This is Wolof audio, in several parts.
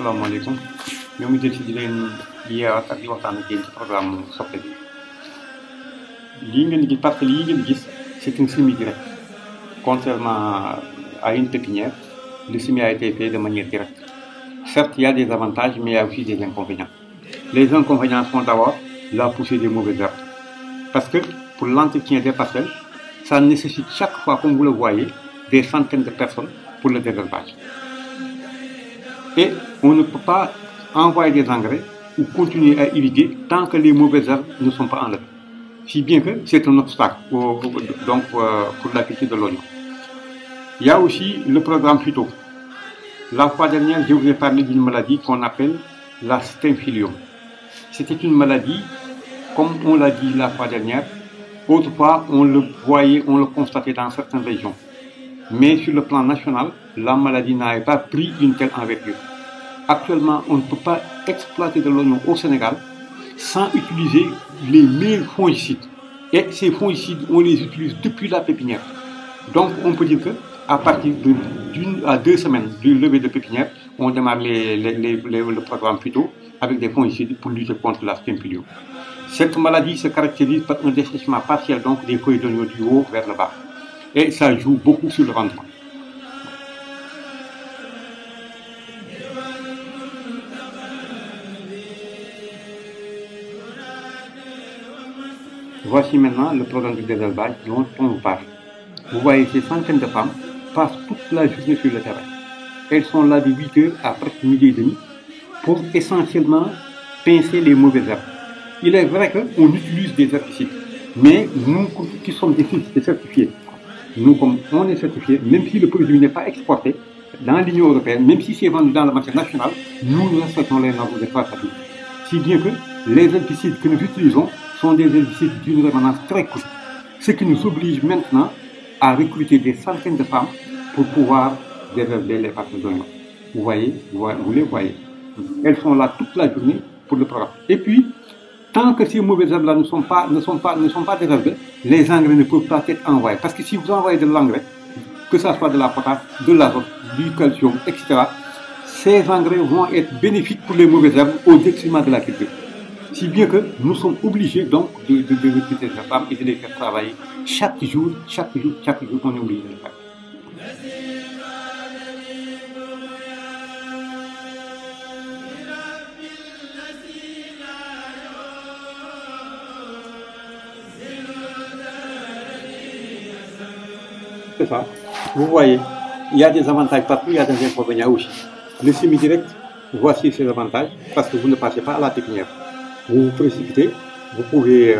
asalaamaaleykum ñoo ngi jël si di leen yeewaat ak di waxtaan ak yéen ci programme soppe bi lii ngeen gis parce que lii ngeen gis c'est une semis directe contrairement à une pépinière le semis a été fait de manière directe. Certes, il y a des avantages, mais il y a aussi des inconvénients. Les inconvénients sont d'abord la poussée des mauvaises herbes. Parce que pour l'entretien des parcelles, ça nécessite chaque fois, comme vous le voyez, des centaines de personnes pour le désherbage. Et on ne peut pas envoyer des engrais ou continuer à irriguer tant que les mauvaises herbes ne sont pas enlevées. Si bien que c'est un obstacle pour la culture de l'oignon. Il y a aussi le programme phyto. La fois dernière, je vous ai parlé d'une maladie qu'on appelle la Stymphalium. C'était une maladie, comme on l'a dit la fois dernière, autrefois on le voyait, on le constatait dans certaines régions. Mais sur le plan national, la maladie n'avait pas pris une telle envergure. Actuellement, on ne peut pas exploiter de l'oignon au Sénégal sans utiliser les meilleurs fongicides. Et ces fongicides, on les utilise depuis la pépinière. Donc on peut dire qu'à partir d'une à 2 semaines du lever de pépinière, on démarre le programme phyto avec des fongicides pour lutter contre la Stymphalium. Cette maladie se caractérise par un dessèchement partiel donc des feuilles d'oignon du haut vers le bas. Et ça joue beaucoup sur le rendement. Voici maintenant le programme du désherbage dont on vous parle. Vous voyez ces centaines de femmes passent toute la journée sur le terrain. Elles sont là de 8 h à presque midi et demi pour essentiellement pincer les mauvaises herbes. Il est vrai qu'on utilise des herbicides, mais nous qui sommes des certifiés, nous comme on est certifiés, même si le produit n'est pas exporté dans l'Union européenne, même si c'est vendu dans le marché national, nous respectons les normes de traçabilité. Si bien que les herbicides que nous utilisons sont des herbicides d'une rémanence très courte, ce qui nous oblige maintenant à recruter des centaines de femmes pour pouvoir désherber les parcelles d'oignons. Vous voyez, vous les voyez. Elles sont là toute la journée pour le programme. Et puis, tant que ces mauvaises herbes-là ne sont pas désherbées, les engrais ne peuvent pas être envoyés. Parce que si vous envoyez de l'engrais, que ce soit de la potasse, de l'azote, du calcium, etc., ces engrais vont être bénéfiques pour les mauvaises herbes au détriment de la culture. Si bien que nous sommes obligés donc de recruter ces femmes et de les faire travailler chaque jour, on est obligé de le faire. C'est ça. Vous voyez, il y a des avantages partout, il y a des inconvénients aussi. Le semi-direct, voici ses avantages, parce que vous ne passez pas à la pépinière. Vous vous précipitez, vous pouvez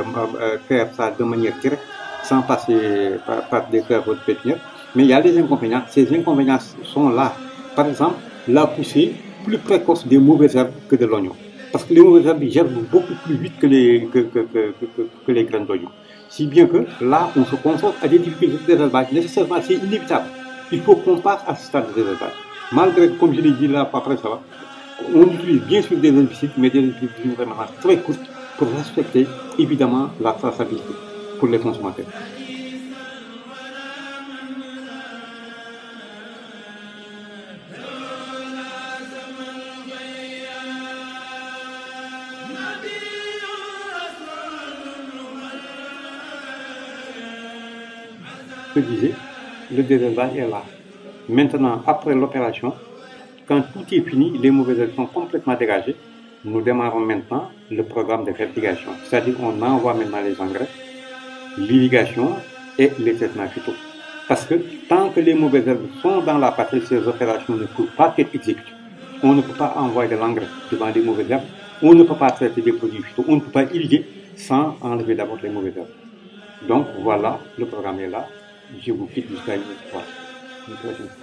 faire ça de manière directe, sans passer par des travaux de pépinière. Mais il y a des inconvénients. Ces inconvénients sont là. Par exemple, la poussée plus précoce des mauvaises herbes que de l'oignon. Parce que les mauvaises herbes germent beaucoup plus vite que les graines d'oignon. Si bien que là, on se confronte à des difficultés de désherbage. Nécessairement, c'est inévitable. Il faut qu'on passe à ce stade de désherbage. Malgré, comme je l'ai dit là, après ça, on utilise bien sûr des herbicides, mais des herbicides d'une rémanence très courte pour respecter évidemment la traçabilité pour les consommateurs. Je disais, le désherbage est là. Maintenant, après l'opération, quand tout est fini, les mauvaises herbes sont complètement dégagées, nous démarrons maintenant le programme de fertigation. C'est-à-dire qu'on envoie maintenant les engrais, l'irrigation et les traitements phyto. Parce que tant que les mauvaises herbes sont dans la parcelle, ces opérations ne peuvent pas être exécutées. On ne peut pas envoyer de l'engrais devant les mauvaises herbes, on ne peut pas traiter des produits phyto, on ne peut pas irriguer sans enlever d'abord les mauvaises herbes. Donc voilà, le programme est là. Je vous quitte jusqu'à une autre fois. Une prochaine fois.